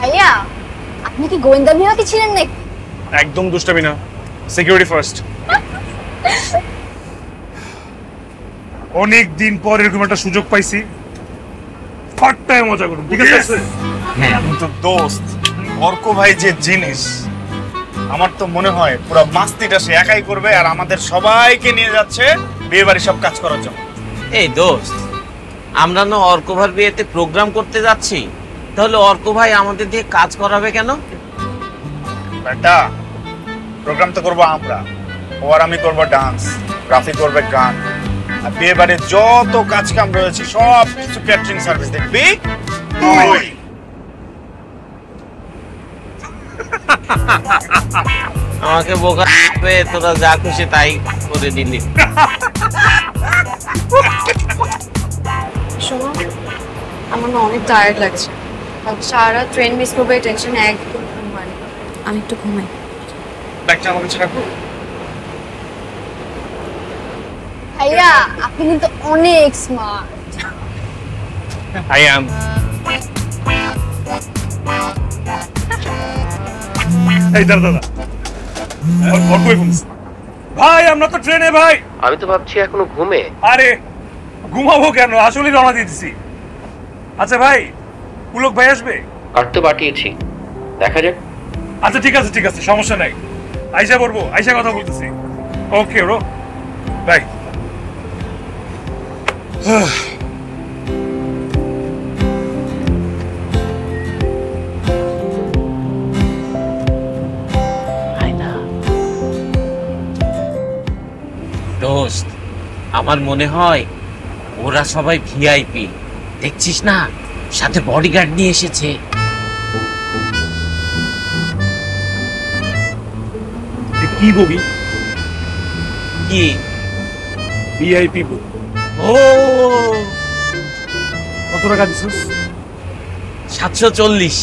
ভাইয়া আপনি কি গোয়েন্দা বিভাগে ছিলেন নাকি? একদম দুষ্টামি না, সিকিউরিটি ফার্স্ট। অনেক দিন পর এরকম একটা সুযোগ পাইছি, ফাটটায় মজা করুন, ঠিক আছে? তো দোস্ত অর্ক ভাই যে জিনিস, আমার তো মনে হয় পুরো মাস্তিটা সে একাই করবে আর আমাদের সবাইকে নিয়ে যাচ্ছে বিয়ে বাড়ি সব কাজ করার জন্য। এই দোস্ত, আমরা না অর্ক ভাইয়ের বিয়েতে প্রোগ্রাম করতে যাচ্ছি, তাহলে অর্ক ভাই আমাদের দিয়ে কাজ করাবে কেন? বেটা প্রোগ্রাম তো করবো আমরা, ও আর আমি করবো ডান্স, রাফি করবে গান, আর বিয়ে বাড়ির যত কাজ কাম রয়েছে সব কিছু ক্যাটারিং সার্ভিস দেখবি তুই। আমাকে বোকা পেয়ে তোরা যা খুশি তাই করে দিলি। শোনো, আমার না অনেক টায়ার্ড লাগছে, সারা ট্রেন মিস করবে টেনশনে একদম ঘুম হয়নি। আমি একটু ঘুমাই। ব্যাগটা আমার কাছে রাখো। ভাইয়া আপনি কিন্তু অনেক স্মার্ট। I am. এই দাদা ভাই, আমরা তো ট্রেনে ভাই। আমি তো ভাবছি এখনো ঘুমে। আরে ঘুমাবো কেন, আসলে রওনা দিতেছি। আচ্ছা ভাই, পুলক ভাই আসবে? আর তো পাঠিয়েছি, দেখা যাক। আচ্ছা ঠিক আছে ঠিক আছে, সমস্যা নাই। আইসা পড়বো, আইসা কথা বলতেছি। Okay bro, bye. দোস্ত, আমার মনে হয় ওরা সবাই ভিআইপি, দেখছিস না সাথে বডিগার্ড নিয়ে এসেছে। কি ববি? কি ভিআইপি? ও কত টাকা দিছিস? 740।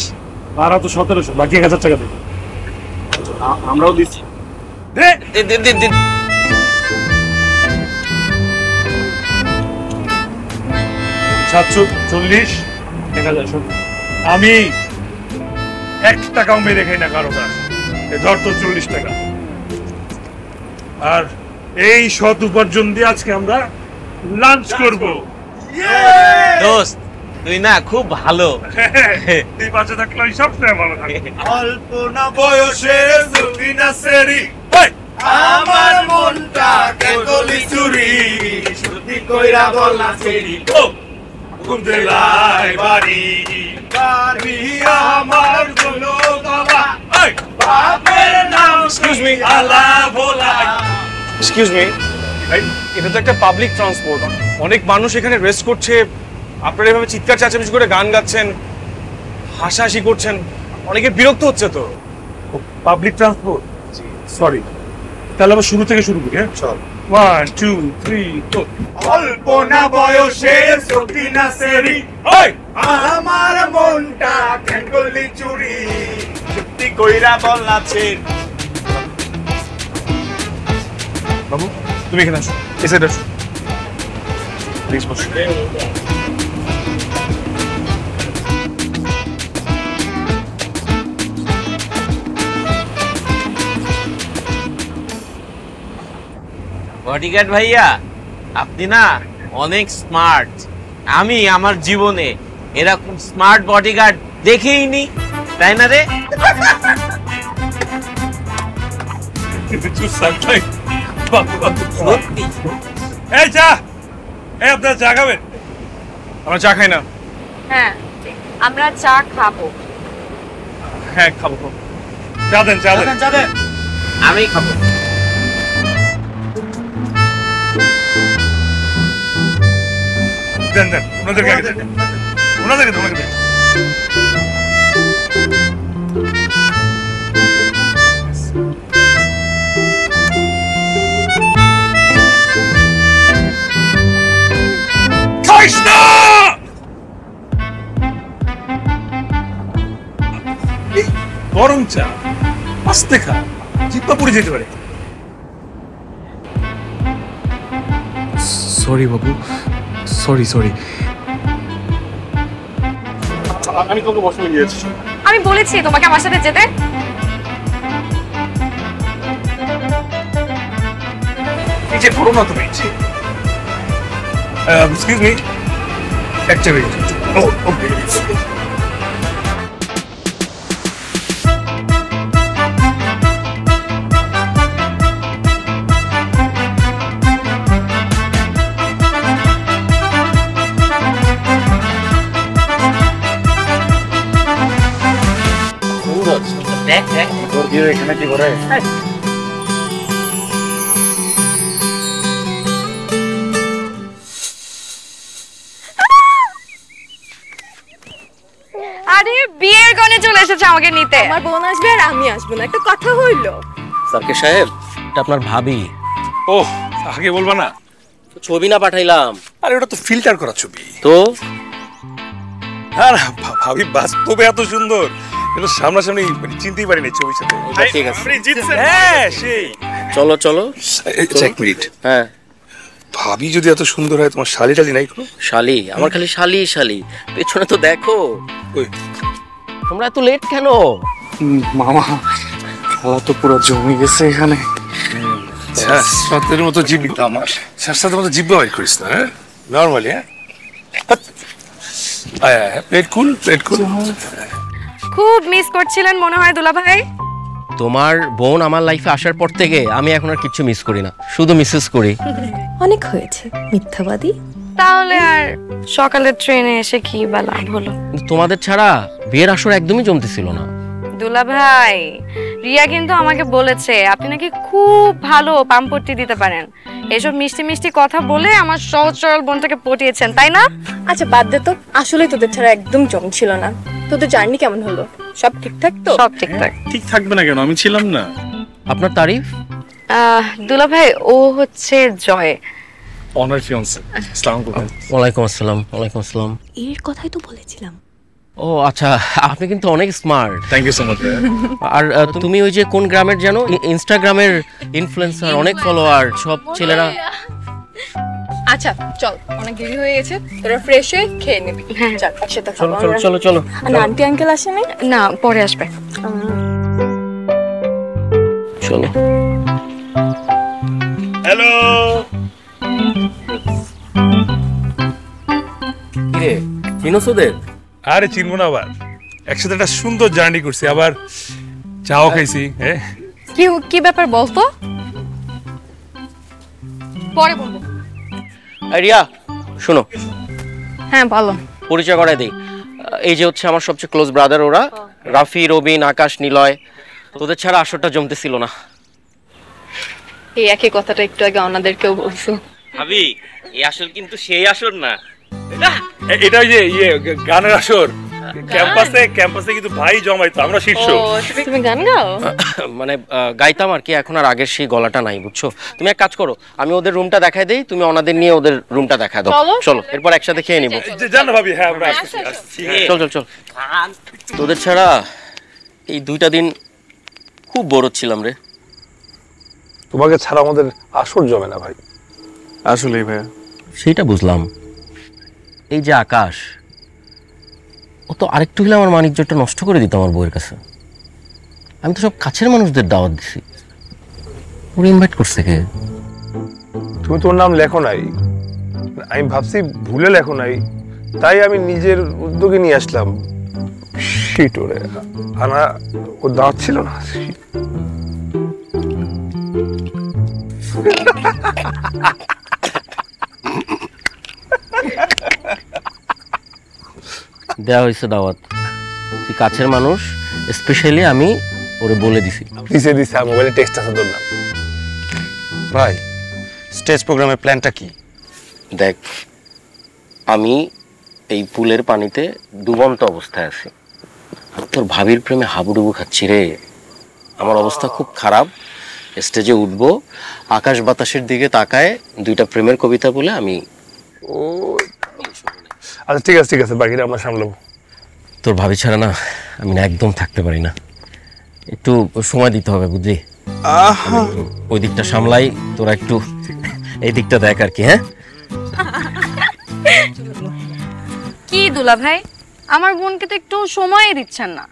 ভাড়া তো 1700, বাকি 1000 টাকা দে। আমরাও দিচ্ছি। দে দে দে দে দে। 740 1000। আমি 1 টাকাও মেরে খাই না কারো কাছ, ধর তো 40 টাকা। আর এই সৎ উপার্জন দিয়ে আজকে আমরা লাঞ্চ করব। দোস্ত তুই না খুব ভালো। তুই বাঁচে থাকলে সবসময় ভালো থাকবি। অল্প না বয়সে জুবিনা সেরি, আমার মনটা কেগলি চুরি, সত্যি কইরা বল না সেরি। কুন্দেলাই বাড়ি বাড়ি আমার জন্য বাবা, বাপের নাম এক্সকিউজ মি আলা ভোলা। এক্সকিউজ মি ভাই, এটা তো একটা পাবলিক ট্রান্সপোর্ট, অনেক মানুষ এখানে রেস্ট করছে, আপনারা এভাবে চিৎকার চেঁচামেচি করে গান গাচ্ছেন, হাসাহাসি করছেন, অনেকে বিরক্ত হচ্ছে তো। Public transport, sorry. তাহলে আবার শুরু থেকে শুরু করি। হ্যাঁ চল, 1 2 3 4। অল্প না বয়সে সকিনা সেরি, আমার মনটা কেগলি চুরি, সত্যি কইরা বল না সেরি। বাবু তুমি এখানে আসো, এই সাইডে আসো প্লিজ। বসো। বডিগার্ড ভাইয়া, আপনি না অনেক স্মার্ট। আমি আমার জীবনে এরকম স্মার্ট বডিগার্ড দেখিনি, তাই না রে? সত্যি। এই চা, এই আপনারা চা খাবেন? আমরা চা খাই না। হ্যাঁ, আমরা চা খাবো। হ্যাঁ খাবো। চা দেন, চা দেন, চা দেন। আমি খাবো। দেন দেন, ওনাদেরকে আগে দেন, ওনাদেরকে দেন, ওনাদেরকে দেন। খাইস না! গরম চা আস্তে খা, জিব্বা পুড়ে যেতে পারে। সরি বাবু, সরি। আমি তোকে বসে গিয়েছি। আমি বলেছি তোমাকে আমার সাথে যেতে। নিচে পড়ো না তুমি। এক্সকিউজ মি, একটা মিনিট। ওকে। দেখ দেখ তোর কি এখানে কি করে? আরে বিয়ের গনে চলে এসেছে আমাকে নিতে। আমার বোন আসবে আর আমি আসবো না, একটা কথা হইলো। সার্কে সাহেব, এটা আপনার ভাবি। ওহ, আগে বলবা না? ছবি না পাঠাইলাম। আরে ওটা তো ফিল্টার করা ছবি। তো আর ভাবি বাস্তবে এত সুন্দর, এটা সামনাসামনি মানে চিনতেই পারিনি ছবির সাথে। ঠিক আছে। আপনি জিতছেন। হ্যাঁ, সেই। চলো চলো। এক মিনিট। হ্যাঁ, ভাবি যদি এত সুন্দর হয়, তোমার শালি টালি নাই কোনো? শালি? আমার খালি শালি শালি। পেছনে তো দেখো। ওই তোমরা এত লেট কেন? মামা, খেলা তো পুরো জমে গেছে এখানে। সাতের মতো জিব্বা আমার, সাতের মতো জিব্বা বাইর করিস না। হ্যাঁ, নর্মালি। হ্যাঁ, প্লেট কুল, প্লেট কুল। খুব মিস করছিলেন মনে হয় দুলা ভাই। তোমার বোন আমার লাইফে আসার পর থেকে আমি এখন আর কিছু মিস করি না, শুধু মিসেস করি। অনেক হয়েছে মিথ্যাবাদী। তাহলে আর সকালের ট্রেনে এসে কি বা লাভ হলো? কিন্তু তোমাদের ছাড়া বিয়ের আসর একদমই জমতেছিল না। দুলা ভাই, রিয়া কিন্তু আমাকে বলেছে আপনি নাকি খুব ভালো পাম্পট্টি দিতে পারেন। এসব মিষ্টি মিষ্টি কথা বলে আমার সহজ সরল বোনটাকে পটিয়েছেন, তাই না? আচ্ছা বাদ দে তো, আসলে তোদের ছাড়া একদম জম ছিল না। তোদের জার্নি কেমন হলো? সব ঠিকঠাক তো? সব ঠিকঠাক। ঠিক থাকবে না কেন? আমি ছিলাম না। আপনার তারিফ? দুলা ভাই, ও হচ্ছে জয়, অনার ফিয়ান্সে। আসসালামু আলাইকুম। ওয়ালাইকুম আসসালাম। ওয়ালাইকুম আসসালাম। এর কথাই তো বলেছিলাম। ও আচ্ছা, আপনি কিন্তু অনেক smart. Thank you so much. আর তুমি ওই যে কোন গ্রামের যেন ইনস্টাগ্রামের ইনফ্লুয়েন্সার, অনেক ফলোয়ার, সব ছেলেরা। আচ্ছা চল, অনেক দেরি হয়ে গেছে, তোরা ফ্রেশ হয়ে খেয়ে নিবি। চল একসাথে চলো খাবো চলো আমরা। চলো চলো। আর আন্টি আঙ্কেল আসেনি? না পরে আসবে। চলো। হ্যালো। কিরে, চিনোস ওদের? আরে চিনবো না আবার, একসাথে একটা সুন্দর জার্নি করছি, আবার চাও খাইছি। হ্যাঁ, কি কি ব্যাপার বলতো? পরে বলবো। রিয়া শোনো, হ্যাঁ বলো। পরিচয় করাই দেই। এই যে হচ্ছে আমার সবচেয়ে ক্লোজ ব্রাদার, ওরা রাফি, রবিন, আকাশ, নিলয়। তোদের ছাড়া আসরটা জমতেছিল না। এই একই কথাটা একটু আগে ওনাদেরকেও বলছো। ভাবি, এই আসল কিন্তু সেই আসল না। এটা ওই যে গানের আসর, ক্যাম্পাসে কিন্তু ভাই জমাইতো, আমরা শীর্ষ। তুমি গান গাও? মানে গাইতাম আর কি, এখন আর আগের সেই গলাটা নাই, বুঝছো? তুমি এক কাজ করো, আমি ওদের রুমটা দেখাই দেই, তুমি ওনাদের নিয়ে ওদের রুমটা দেখাই দাও। চলো, এরপর একসাথে খেয়ে নিবো। জানো ভাবি, হ্যাঁ আমরা আসছি। চল চল চল। তোদের ছাড়া এই 2টা দিন খুব বোর হচ্ছিলাম রে। তোমাকে ছাড়া আমাদের আসর জমে না ভাই। আসলেই ভাইয়া। সেইটা বুঝলাম। এই যে আকাশ, ও তো আরেকটু হলে আমার মানিজ্যটা নষ্ট করে দিত আমার বউয়ের কাছে। আমি তো সব কাছের মানুষদের দাওয়াত দিছি, ওরা ইনভাইট করছে কে? তুমি তোর নাম লেখো নাই, আমি ভাবছি ভুলে লেখো নাই, তাই আমি নিজের উদ্যোগে নিয়ে আসলাম। শিট, ওরে আনা ও দাঁত ছিল না। দেওয়া হয়েছে দাওয়াত, তুই কাছের মানুষ, স্পেশালি আমি ওরে বলে দিছি। দিছে মোবাইলে টেক্সট আছে তোর নাম। ভাই, স্টেজ প্রোগ্রামের প্ল্যানটা কি? দেখ, আমি এই পুলের পানিতে ডুবন্ত অবস্থায় আছি, তোর ভাবির প্রেমে হাবুডুবু খাচ্ছি রে। আমার অবস্থা খুব খারাপ। স্টেজে উঠবো, আকাশ বাতাসের দিকে তাকায় 2টা প্রেমের কবিতা বলে আমি। ও আচ্ছা ঠিক আছে, বাকিটা আমরা সামলাবো। তোর ভাবি ছাড়া না আমি না একদম থাকতে পারি না, একটু সময় দিতে হবে বুঝলি। ওই দিকটা সামলাই, তোরা একটু এই দিকটা দেখ আর কি। হ্যাঁ কি দুলা ভাই, আমার বোনকে তো একটু সময়ই দিচ্ছেন না।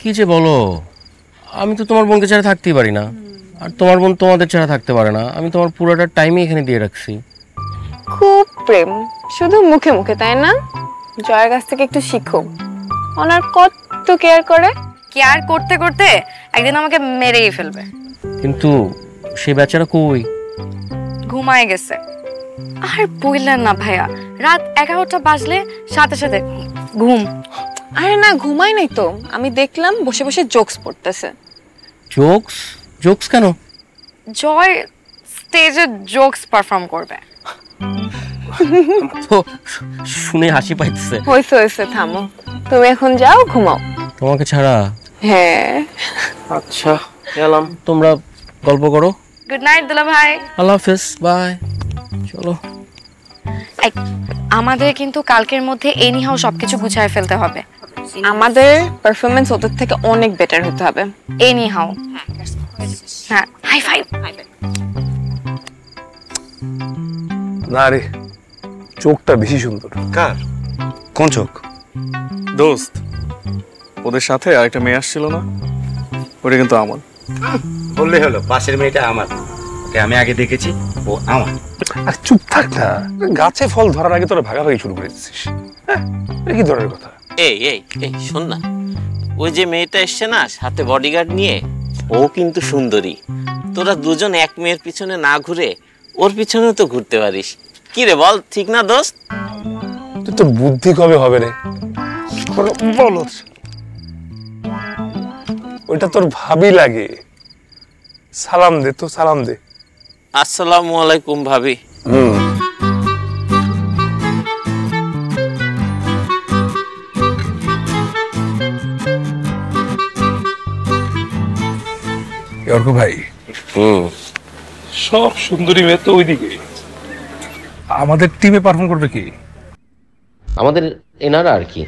কি যে বলো, আমি তো তোমার বোনকে ছাড়া থাকতেই পারি না, আর তোমার বোন তোমাদের ছাড়া থাকতে পারে না। আমি তোমার পুরোটা টাইমই এখানে দিয়ে রাখছি। খুব প্রেম, শুধু মুখে মুখে, তাই না? জয়ের কাছ থেকে একটু শিখো, ওনার কত কেয়ার করে। কেয়ার করতে করতে একদিন আমাকে মেরেই ফেলবে। কিন্তু সেই বেচারা কই? ঘুমায় গেছে। আর বললেন না ভাইয়া, রাত 11টা বাজলে সাথে সাথে ঘুম। আরে না, ঘুমাই নাই তো, আমি দেখলাম বসে বসে জোকস পড়তেছে। জোকস? জোকস কেন? জয় স্টেজে জোকস পারফর্ম করবে। তো শুনে হাসি পাইতেছে। হইছে হইছে, থামো, তুমি এখন যাও ঘুমাও। তোমাকে ছাড়া? হ্যাঁ। আচ্ছা গেলাম, তোমরা গল্প করো। গুড নাইট দুলা ভাই। আল্লাহ হাফেজ, বাই। চলো। আমাদের কিন্তু কালকের মধ্যে এনিহাও সবকিছু গুছায় ফেলতে হবে। আমাদের পারফরম্যান্স ওদের থেকে অনেক বেটার হতে হবে। এনিহাও। হ্যাঁ, হাই ফাইভ। না রে, চোখটা বেশি সুন্দর। কার? কোন চোখ? দোস্ত, ওদের সাথে আরেকটা মেয়ে আসছিল না, ওটা কিন্তু আমার। বললেই হলো, পাশের মেয়েটা আমার, ওকে আমি আগে দেখেছি, ও আমার। আর চুপ থাক না, গাছে ফল ধরার আগে তোরা ভাগাভাগি শুরু করে দিচ্ছিস। হ্যাঁ, এটা কি ধরনের কথা? এই এই এই শোন না, ওই যে মেয়েটা এসছে না সাথে বডিগার্ড নিয়ে, ও কিন্তু সুন্দরী। তোরা দুজন এক মেয়ের পিছনে না ঘুরে ওর পিছনে তো ঘুরতে পারিস। কি রে বল, ঠিক না দোস্ত? তুই তোর বুদ্ধি কবে হবে রে? বলো, ওইটা তোর ভাবি লাগে। সালাম দে তো, সালাম দে। আসসালামু আলাইকুম ভাবি। অর্ক ভাই, সব সুন্দরী মেয়ে তো ওইদিকে, আমাদের টিমে পারফর্ম করবে কি? আমাদের এনারা আর কি।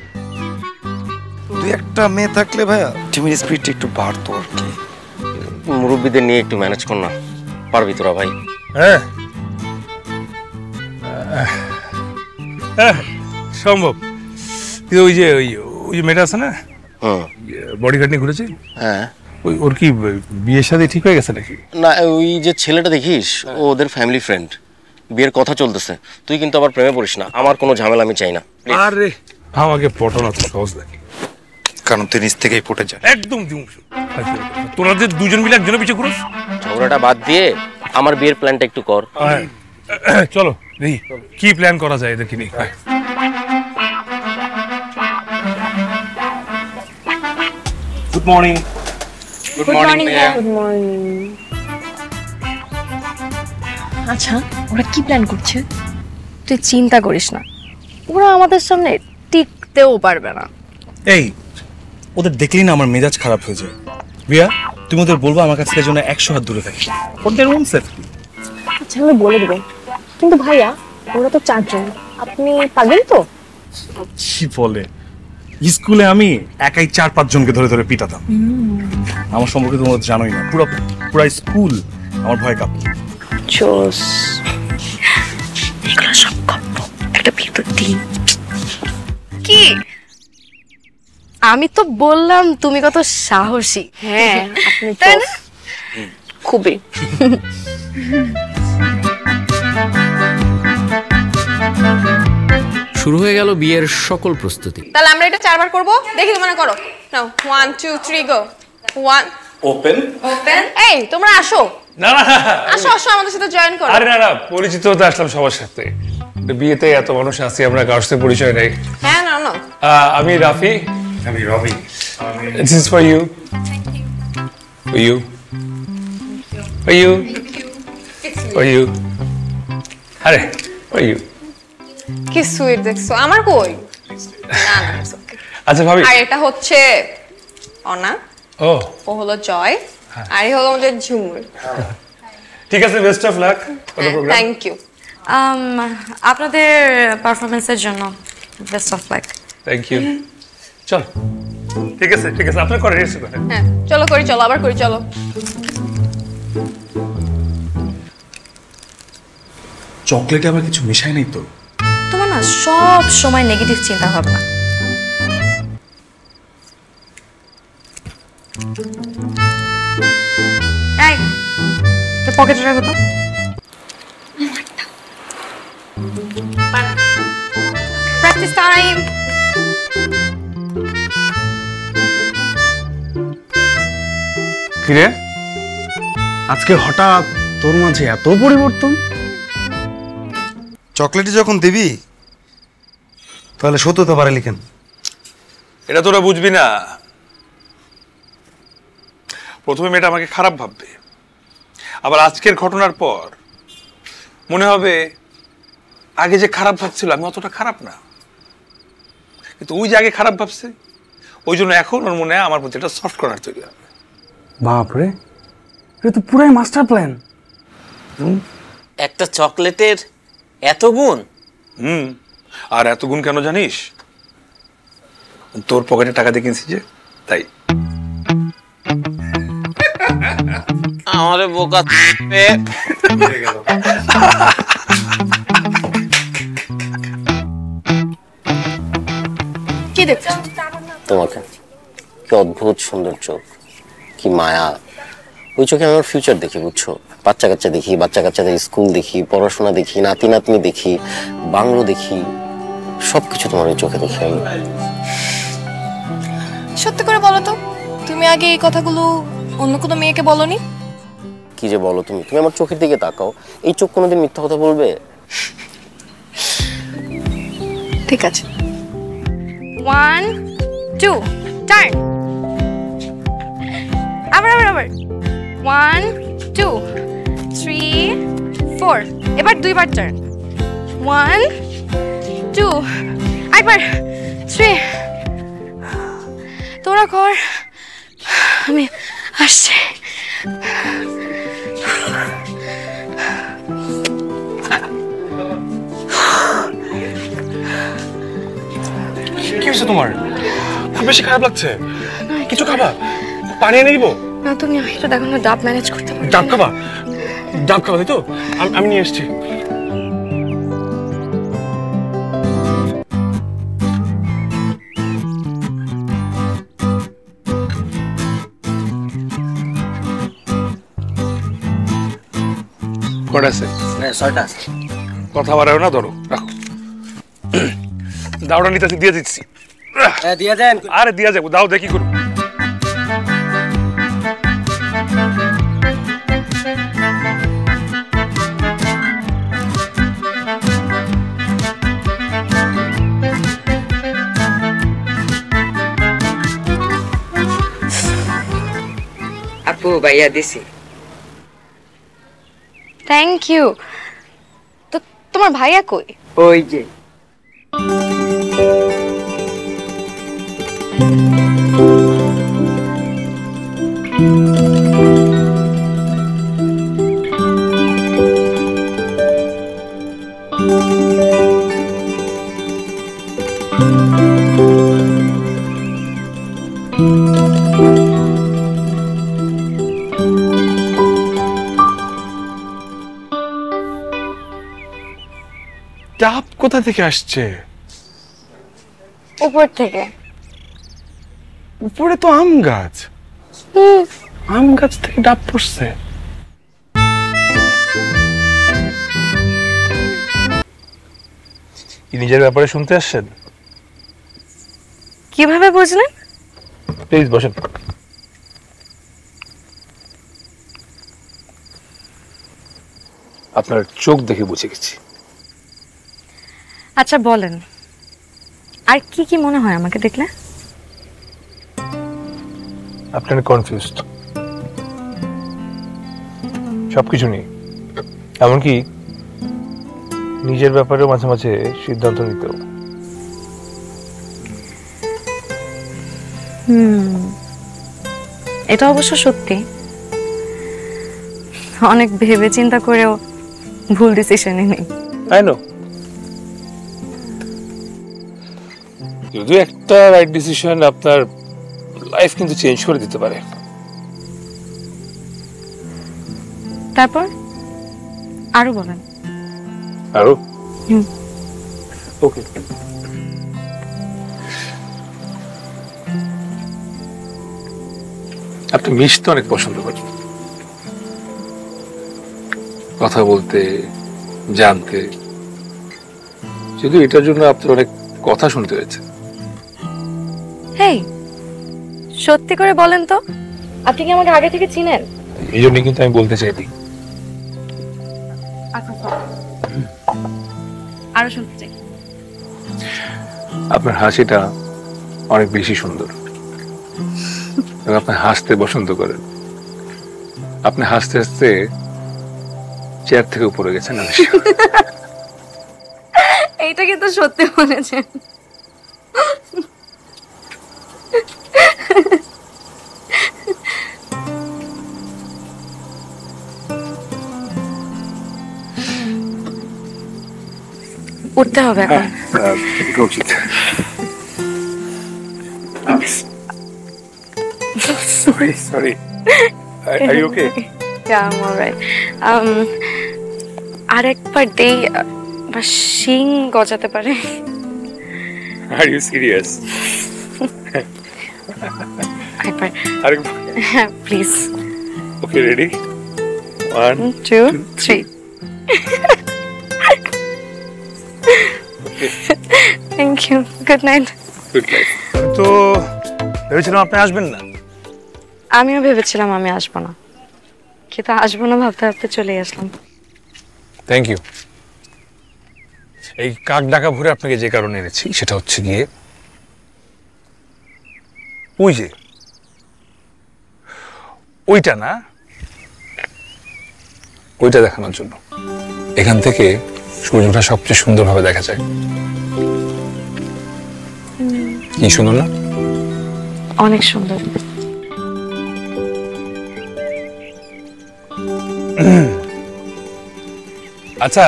দুই একটা মেয়ে থাকলে ভাইয়া টিমের স্পিরিট একটু বাড়তো আর কি। মুরব্বীদের নিয়ে একটু ম্যানেজ কর না, পারবি তোরা ভাই? হ্যাঁ, সম্ভব। ওই যে মেয়েটা আছে না, বডিগার্ড নিয়ে ঘুরেছে, হ্যাঁ, ওর কি বিয়ের সাথে ঠিক হয়ে গেছে নাকি? না, ওই যে ছেলেটা দেখিস, ও ওদের ফ্যামিলি ফ্রেন্ড, বিয়ের কথা চলতেছে। তুই কিন্তু আবার প্রেমে পড়িস না, আমার কোনো ঝামেলা আমি চাই না। আরে আমাকে পটানো তো সহজ নাকি, কারণ তুই নিজ থেকেই পটে যা। একদম তোরা যে দুজন মিলে একজনের পিছিয়ে ঘুরোস। ঝগড়াটা বাদ দিয়ে আমার বিয়ের প্ল্যানটা একটু কর। চলো দেখি কি প্ল্যান করা যায় এদেরকে নিয়ে। Good morning. Good morning. Good morning. আচ্ছা, ওরা কি প্ল্যান করছে? তুই চিন্তা করিস না, ওরা আমাদের সামনে টিকতেও পারবে না। এই, ওদের দেখলেই না আমার মেজাজ খারাপ হয়ে যায়। রিয়া, তুমি ওদের বলবো আমার কাছ থেকে যেন 100 হাত দূরে থাকে, ওদের ওন সেফটি। আচ্ছা, আমি বলে দেবো, কিন্তু ভাইয়া ওরা তো 4 জন, আপনি পারবেন তো? কি বলে, স্কুলে আমি একাই 4-5 জনকে ধরে ধরে পিটাতাম। আমার সম্পর্কে তোমরা জানোই না, পুরো স্কুল আমার ভয় কাঁপত। জোস। এগুলো সব গল্প, একটা বিয়ের দিন। কি? আমি তো বললাম তুমি কত সাহসী। হ্যাঁ, আপনি তাই না? খুবই। শুরু হয়ে গেল বিয়ের সকল প্রস্তুতি। তাহলে আমরা এটা 4 বার করব, দেখি তোমরা করো। নাও, 1 2 3 গো। 1 ওপেন। এই তোমরা আসো। না না, আসো আসো, আমাদের সাথে জয়েন করো। আরে না না, পরিচিত হতে আসলাম সবার সাথে। বিয়েতে এত মানুষ আসছি, আমরা কারোর সাথে পরিচয় নেই। হ্যাঁ, না না, আমি রাফি। আমি রবি। This is for you. For you. For you. For you. আরে, for you. কি সুইট দেখছো। আমার কই? না না, আচ্ছা ভাবি। আর এটা হচ্ছে অনা, ও হলো জয়, আর এই হলো আমাদের ঝুমুর। ঠিক আছে, best of luck for the programme. Thank you. আপনাদের পারফরমেন্সের জন্য best of luck. Thank you. চল, ঠিক আছে ঠিক আছে, আপনার করে রেস্ট করেন। হ্যাঁ, চলো করি, চলো আবার করি, চলো। চকলেটে আবার কিছু মিশাই নাই তো? তোমার না সব সময় নেগেটিভ চিন্তা ভাবনা। এই পকেটে রাখো তো। Practice time. কিরে আজকে হঠাৎ তোর মাঝে এত পরিবর্তন? চকলেটে যখন দিবি তাহলে সত্য তো পারে লিখেন। এটা তোরা বুঝবি না। প্রথমে মেয়েটা আমাকে খারাপ ভাববে, আবার আজকের ঘটনার পর মনে হবে আগে যে খারাপ ভাবছিল আমি অতটা খারাপ না, কিন্তু ওই যে আগে খারাপ ভাবছে ওই জন্য এখন ওর মনে আমার প্রতি একটা সফট কর্নার তৈরি হবে। বাপরে, এটা তো পুরাই মাস্টার প্ল্যান। একটা চকলেটের এত গুণ? আর এত গুণ কেন জানিস? তোর পকেটে টাকা দিয়ে কিনছি যে, তাই। আমারে বোকা কি দেখছো? তোমাকে। কি অদ্ভুত সুন্দর চোখ, কি মায়া। ওই চোখে আমার ফিউচার দেখি, বুঝছো? বাচ্চা কাচ্চা দেখি, বাচ্চা কাচ্চাদের স্কুল দেখি, পড়াশোনা দেখি, নাতি নাতনি দেখি, বাংলো দেখি, সবকিছু তোমার ওই চোখে দেখি আমি। সত্যি করে বলো তো, তুমি আগে এই কথাগুলো অন্য কোনো মেয়েকে বলনি? কি যে বলো তুমি, তুমি আমার চোখের দিকে তাকাও। এই চোখ কোনোদিন মিথ্যা কথা বলবে? ঠিক আছে। 1 2 টার্ন। আবার 1 2 3 4। এবার দুইবার টার্ন। 1 2 একবার 3। তোরা কর, আমি আসছি। কি হয়েছে তোমার? খুব বেশি খারাপ লাগছে? কিছু খাবা? পানি এনে দিব? না, তুমি একটু দেখো না, ডাব ম্যানেজ করতে পারো? ডাব খাবা? ডাব খাবা, তাই তো? আমি নিয়ে এসছি। কটা আছে? 6টা আছে। কথা বাড়াও না, ধরো, রাখো। দাওটা নিতে দিয়ে দিচ্ছি। দিয়া দেন। আরে দিয়া যাবো, দাও দেখি করো। আপু ভাইয়া দিছি। Thank you. তো তোমার ভাইয়া কই? ওই যে। ডাব কোথা থেকে আসছে? উপর থেকে। উপরে তো আম গাছ, আম গাছ থেকে ডাব পড়ছে। নিজের ব্যাপারে শুনতে আসছেন? কিভাবে বুঝলেন? প্লিজ বসেন। আপনার চোখ দেখে বুঝে গেছি। আচ্ছা বলেন, আর কি কি মনে হয় আমাকে দেখলে? আপনার কনফিউজড সবকিছু নেই, এমনকি নিজের ব্যাপারেও মাঝে মাঝে সিদ্ধান্ত নিতেও। এটা অবশ্য সত্যি, অনেক ভেবে চিন্তা করেও ভুল ডিসিশনই নেই। আই নো, যদি একটা রাইট ডিসিশন আপনার লাইফ কিন্তু চেঞ্জ করে দিতে পারে। তারপর আরো বলেন। আরো? ওকে, আপনি মিশতে অনেক পছন্দ করেন, কথা বলতে, জানতে, যদিও এটার জন্য আপনার অনেক কথা শুনতে হয়েছে। হেই, সত্যি করে বলেন তো, আপনি কি আমাকে আগে থেকে চিনেন? এই জন্য কিন্তু আমি বলতে চাইনি। আরো শুনতে চাই। আপনার হাসিটা অনেক বেশি সুন্দর, আপনি হাসতে পছন্দ করেন। আপনি হাসতে হাসতে চেয়ার থেকে উপরে গেছেন। এইটা কিন্তু সত্যি বলেছেন। উঠতে হবে এখন। উচিত। Sorry. Are you okay? Yeah, I'm alright. আরেকবার দেই, বা শিং গজাতে পারে। Are you serious? আরেকবার। হ্যাঁ, please. Okay, ready? 1, 2, 3. Thank you. Good night. Good night. তো ভেবেছিলাম আপনি আসবেন না। আমিও ভেবেছিলাম আমি আসবো না, কিন্তু আসবো না ভাবতে ভাবতে চলে আসলাম। Thank you. এই কাক ডাকা ভরে আপনাকে যে কারণে এনেছি সেটা হচ্ছে গিয়ে ওই যে ওইটা না, ওইটা দেখানোর জন্য। এখান থেকে সূর্যটা সবচেয়ে সুন্দরভাবে দেখা যায়। কি সুন্দর না? অনেক সুন্দর। আচ্ছা,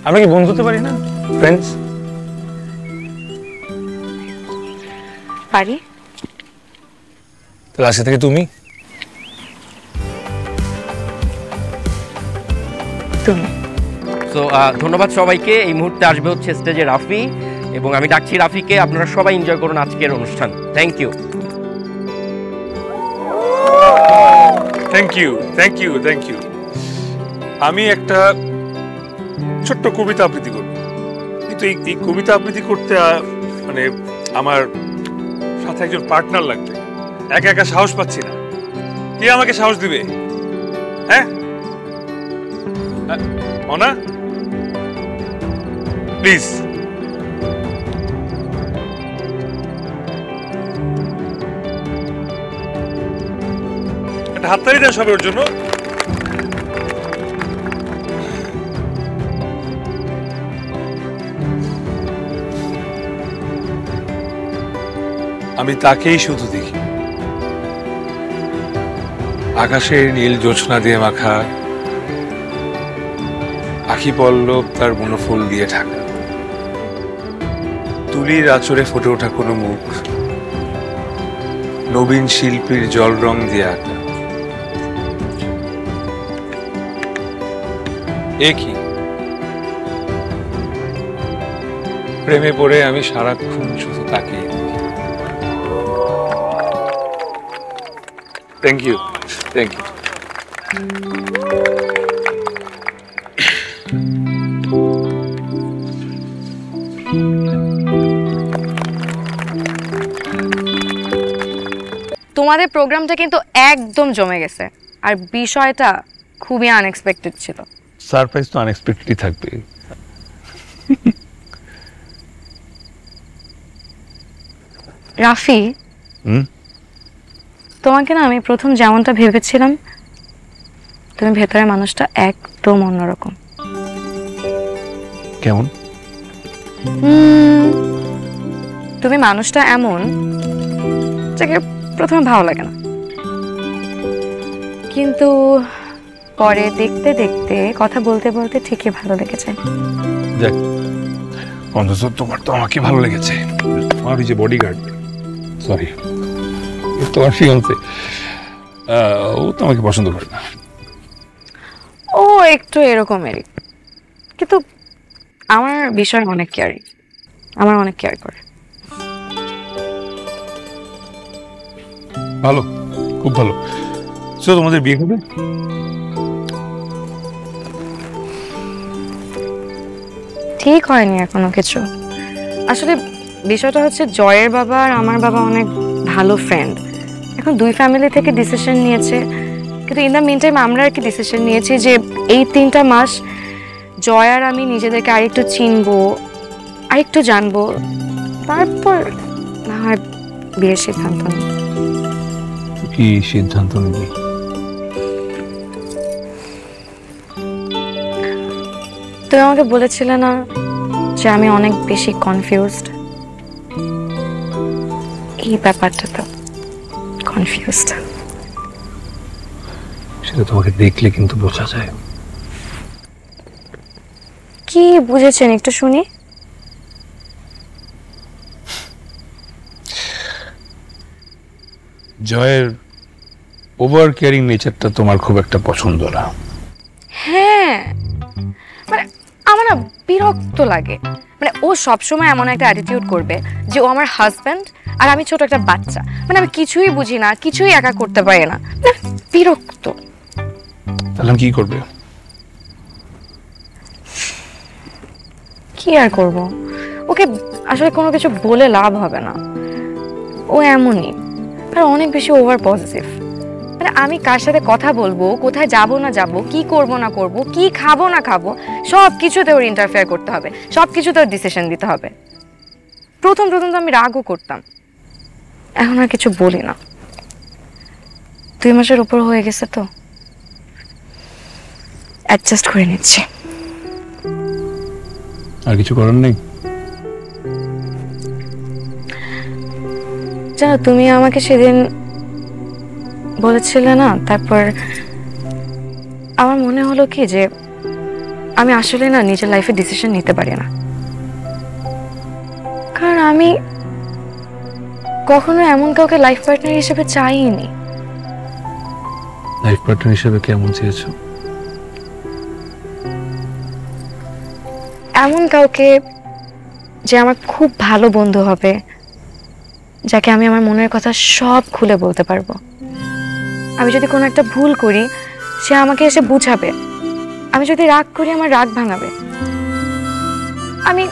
আমরা কি বন্ধু হতে পারি না, ফ্রেন্ডস? পারি। তাহলে আজকে থেকে তুমি তো ধন্যবাদ সবাইকে। এই মুহূর্তে আসবে হচ্ছে স্টেজে রাফি, এবং আমি ডাকছি রাফিকে। আপনারা সবাই এনজয় করুন আজকের অনুষ্ঠান। Thank you. Thank you, thank you, thank you. আমি একটা ছোট্ট কবিতা আবৃত্তি করব, কিন্তু এই কবিতা আবৃত্তি করতে মানে আমার সাথে একজন পার্টনার লাগবে। একা একা সাহস পাচ্ছি না। কে আমাকে সাহস দিবে? হ্যাঁ, অনা, প্লিজ। একটা হাততালি দেন সবাই ওর জন্য। আমি তাকেই শুধু দেখি, আকাশের নীল জোছনা দিয়ে মাখা, আখি পল্লব তার বনফুল দিয়ে ঢাকা, তুলির আঁচড়ে ফুটে ওঠা কোনো মুখ, নবীন শিল্পীর জল রং দিয়ে আঁকা। একই প্রেমে পড়ে আমি সারাক্ষণ শুধু তাকিয়ে। Thank you, thank you. তোমাদের প্রোগ্রামটা কিন্তু একদম জমে গেছে, আর বিষয়টা খুবই আনএক্সপেক্টেড ছিল। সারপ্রাইজ তো আনএক্সপেক্টেডই থাকবে। রাফি, তোমাকে না আমি প্রথম যেমনটা ভেবেছিলাম, তুমি ভেতরের মানুষটা একদম অন্যরকম। কেমন? তুমি মানুষটা এমন যাকে প্রথমে ভালো লাগে না, কিন্তু পরে দেখতে দেখতে কথা বলতে বলতে ঠিকই ভালো লেগেছে। যাক, অন্তত তোমার তো আমাকে ভালো লেগেছে। আমার ওই যে বডিগার্ড, সরি, তোমার ফিয়ান্সে, ও তো আমাকে পছন্দ করে না। ও একটু এরকমেরই, কিন্তু আমার বিষয় অনেক কেয়ারি, আমার অনেক কেয়ার করে। ভালো, খুব ভালো। তো তোমাদের বিয়ে কবে? ঠিক হয়নি এখনো কিছু। আসলে বিষয়টা হচ্ছে জয়ের বাবা আর আমার বাবা অনেক ভালো ফ্রেন্ড। এখন দুই ফ্যামিলি থেকে ডিসিশন নিয়েছে, কিন্তু ইন দ্য মিন টাইম আমরা আর কি ডিসিশন নিয়েছি যে এই 3টা মাস জয় আর আমি নিজেদেরকে আরেকটু চিনবো, আরেকটু জানবো, তারপর না হয় বিয়ের সিদ্ধান্ত নিই। কি সিদ্ধান্ত নিবি? তুমি আমাকে বলেছিলে না যে আমি অনেক বেশি কনফিউজড? এই ব্যাপারটা তো কনফিউজড। সেটা তোমাকে দেখলে কিন্তু বোঝা যায়। কি বুঝেছেন একটু শুনি। জয়ের ওভার কেয়ারিং নেচারটা তোমার খুব একটা পছন্দ না। হ্যাঁ, মানে আমার না বিরক্ত লাগে। মানে ও সবসময় এমন একটা অ্যাটিটিউড করবে যে ও আমার হাজব্যান্ড আর আমি ছোট একটা বাচ্চা। মানে আমি কিছুই বুঝি না, কিছুই একা করতে পারি না, বিরক্ত। তাহলে কি করবে? কি আর করব, ওকে আসলে কোনো কিছু বলে লাভ হবে না। ও এমনই, আর অনেক বেশি ওভার পজিটিভ। মানে আমি কার সাথে কথা বলবো, কোথায় যাব না যাব, কি করব না করব, কি খাবো না খাবো, সব কিছুতে ওর ইন্টারফেয়ার করতে হবে, সব কিছুতে ওর ডিসিশন দিতে হবে। প্রথম তো আমি রাগও করতাম, এখন আর কিছু বলি না। 2 মাসের উপর হয়ে গেছে তো অ্যাডজাস্ট করে নিচ্ছি। আর কিছু করার নেই? জানো, তুমি আমাকে সেদিন বলেছিলে না, তারপর আমার মনে হলো কি যে আমি আসলে না নিজের লাইফে ডিসিশন নিতে পারি না। কারণ আমি কখনো এমন কাউকে লাইফ পার্টনার হিসেবে চাইনি। লাইফ পার্টনার হিসেবে কেমন চেয়েছো? এমন কাউকে যে আমার খুব ভালো বন্ধু হবে, যাকে আমি আমার মনের কথা সব খুলে বলতে পারবো। আমি যদি কোনো একটা ভুল করি সে আমাকে এসে বুঝাবে, আমি যদি রাগ করি আমার রাগ ভাঙাবে। আমি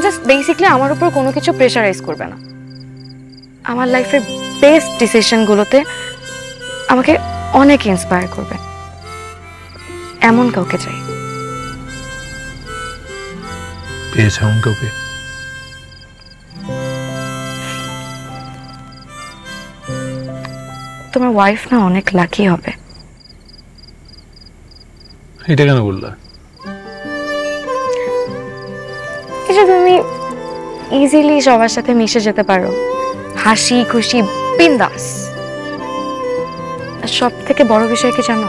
জাস্ট বেসিক্যালি আমার উপর কোনো কিছু প্রেশারাইজ করবে না। আমার লাইফের বেস্ট ডিসিশনগুলোতে আমাকে অনেক ইন্সপায়ার করবে, এমন কাউকে চাই। পেয়েছো এমন কাউকে? তোমার ওয়াইফ না অনেক লাকি হবে। এটা কেন বললা? এই যে তুমি ইজিলি সবার সাথে মিশে যেতে পারো, হাসি খুশি বিন্দাস। সব থেকে বড় বিষয় কি জানো?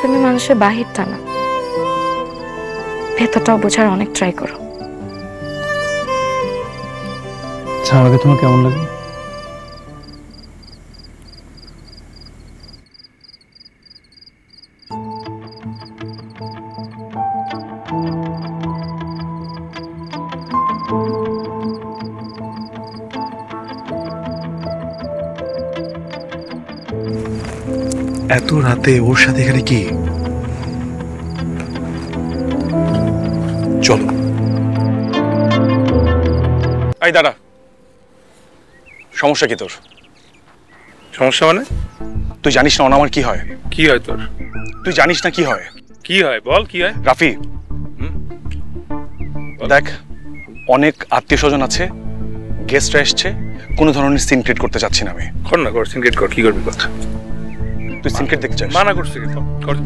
তুমি মানুষের বাহিরটা না, ভেতরটাও বোঝার অনেক ট্রাই করো। আমাকে তোমার কেমন লাগে? এত রাতে ওর সাথে এখানে কি? চলো। এই দাঁড়া, সমস্যা কি তোর? সমস্যা মানে? তুই জানিস না অনামার কি হয়? কি হয় তোর? তুই জানিস না কি হয়? কি হয় বল, কি হয়? রাফি, দেখ, অনেক আত্মীয় স্বজন আছে, গেস্টরা এসছে, কোনো ধরনের সিন ক্রিয়েট করতে চাচ্ছি না আমি। কর না, কর, সিন ক্রিয়েট কর। কি করবি কথা? তুই সিন ক্রিয়েট দেখতে চাস? মানা করছিস কি?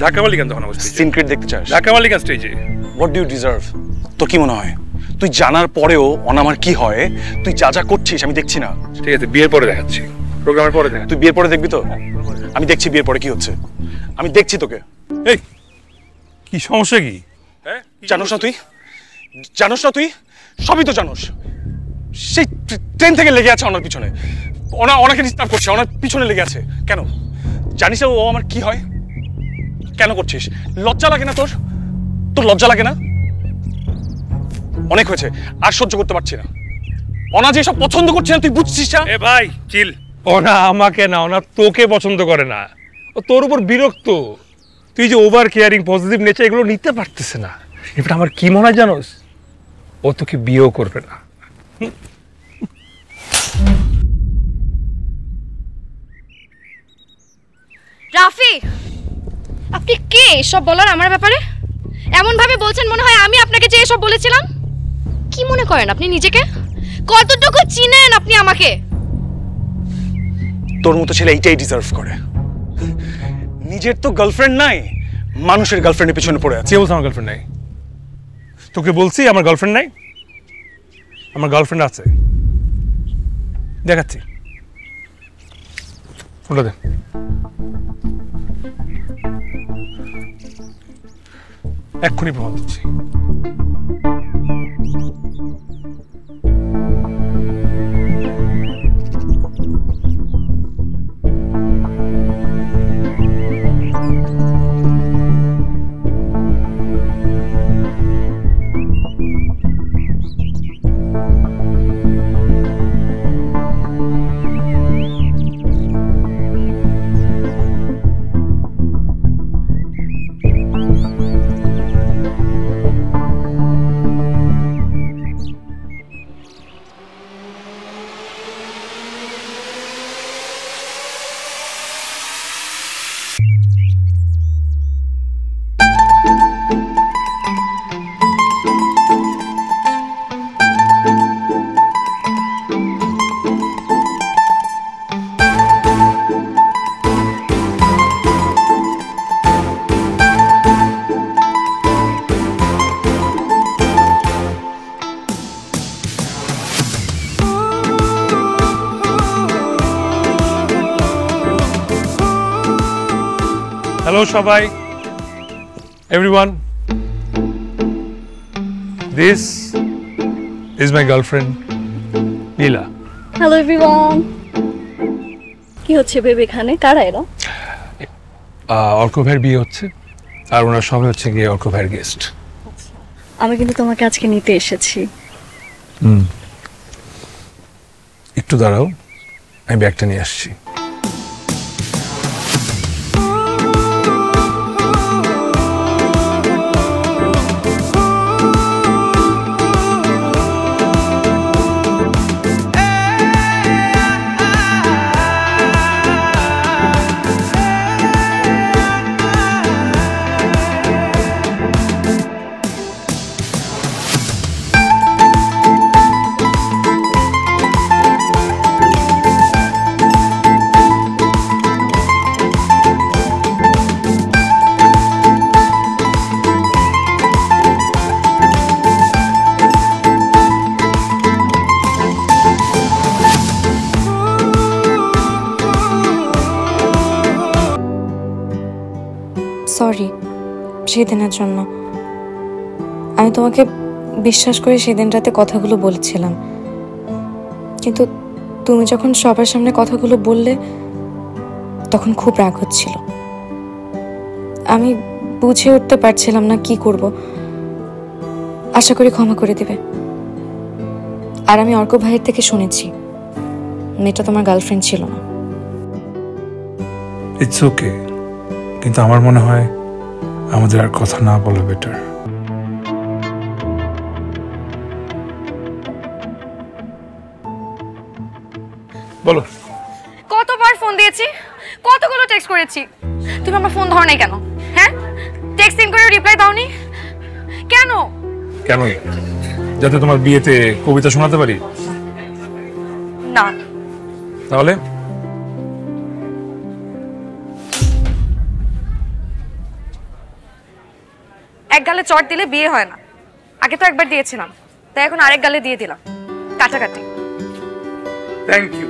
ঢাকা মালিক কেন তখন অবস্থা? সিন ক্রিয়েট দেখতে চাস? ঢাকা মালিক স্টেজে। What do you deserve? তোর কি মনে হয় তুই জানার পরেও অনামার কি হয় তুই যা যা করছিস আমি দেখছি না? ঠিক আছে, বিয়ের পরে দেখাচ্ছি, প্রোগ্রামের পরে দেখা। তুই বিয়ের পরে দেখবি তো? আমি দেখছি বিয়ের পরে কি হচ্ছে, আমি দেখছি তোকে। এই কি সমস্যা কি? হ্যাঁ, জানোস না তুই? জানোস না তুই? সবই তো জানোস। সেই ট্রেন থেকে লেগে আছে ওনার পিছনে, ওনাকে ডিস্টার্ব করছে, ওনার পিছনে লেগে আছে। কেন জানিস ও আমার কি হয়? কেন করছিস? লজ্জা লাগে না তোর? তোর লজ্জা লাগে না? অনেক হয়েছে, আর সহ্য করতে পারছি না। অনা যে সব পছন্দ করছে না তুই বুঝছিস না? এ ভাই চিল। ওনা আমাকে না, ওনা তোকে পছন্দ করে না, ও তোর উপর বিরক্ত। তুই যে ওভার কেয়ারিং, পজিটিভ নেচার এগুলো নিতে পারতেছে না। এবার আমার কি মনে হয় জানোস, ও তোকে বিয়েও করবে না। রাফি, আপনি কে এসব বলার আমার ব্যাপারে? এমন ভাবে বলছেন মনে হয় আমি আপনাকে যে এসব বলেছিলাম। কি মনে করেন আপনি নিজেকে? কতটুকু চিনেন আপনি আমাকে? তোর মতো ছেলে এইটাই ডিজার্ভ করে। নিজের তো গার্লফ্রেন্ড নাই, মানুষের গার্লফ্রেন্ডের পিছনে পড়ে আছে। কে বলছে আমার গার্লফ্রেন্ড নাই? তোকে বলছি আমার গার্লফ্রেন্ড নাই? আমার গার্লফ্রেন্ড আছে, দেখাচ্ছি। ফোনটা দে। এক্ষুনি প্রমাণ দিচ্ছি। হ্যালো সবাই, everyone, this is my girlfriend Leela. Hello everyone. কি হচ্ছে বেবি এখানে? কারা এরা? অর্ক ভাইয়ের বিয়ে হচ্ছে, আর ওনার সবাই হচ্ছে গিয়ে অর্ক ভাইয়ের গেস্ট। আমি কিন্তু তোমাকে আজকে নিতে এসেছি। একটু দাঁড়াও, আমি ব্যাগটা নিয়ে আসছি। সরি সেদিনের জন্য। আমি তোমাকে বিশ্বাস করে সেদিন রাতে কথাগুলো বলেছিলাম, কিন্তু তুমি যখন সবার সামনে কথাগুলো বললে তখন খুব রাগ হচ্ছিল। আমি বুঝে উঠতে পারছিলাম না কি করব। আশা করি ক্ষমা করে দেবে। আর আমি অর্ক ভাইয়ের থেকে শুনেছি মেয়েটা তোমার গার্লফ্রেন্ড ছিল না। ইটস ওকে, কিন্তু আমার মনে হয় আমাদের আর কথা না বলা বেটার। বলো। কতবার ফোন দিয়েছি, কতগুলো টেক্সট করেছি, তুমি আমার ফোন ধরো নাই কেন? হ্যাঁ, টেক্সটিং করে রিপ্লাই দাওনি কেন? কেন? যাতে তোমার বিয়েতে কবিতা শোনাতে পারি? না। তাহলে এক গালে চট দিলে বিয়ে হয় না। আগে তো একবার দিয়েছিলাম, তাই এখন আরেক গালে দিয়ে দিলাম। কাটাকাটি। Thank you.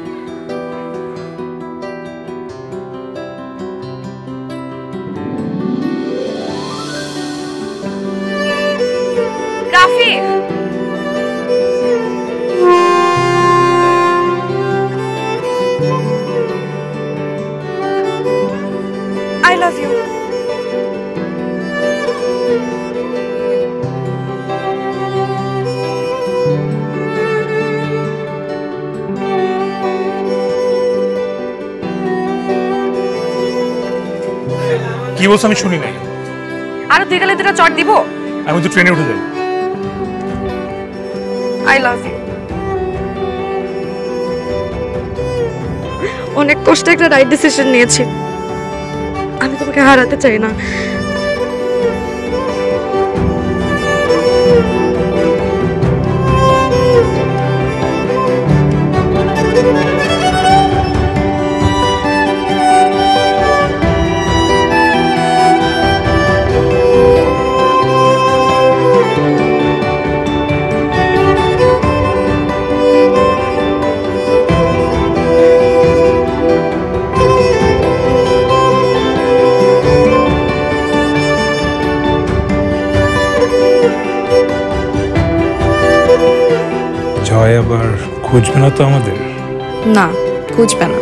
Rafi, I love you. কি বলছো আমি শুনি নাই। আরো 2 গালে 2টা চট দিব। আমি তো ট্রেনে উঠে যাব। I love you. অনেক কষ্টে একটা রাইট ডিসিশন নিয়েছি। আমি তোমাকে হারাতে চাই না। জয় আবার খুঁজবে না তো আমাদের? না, খুঁজবে না।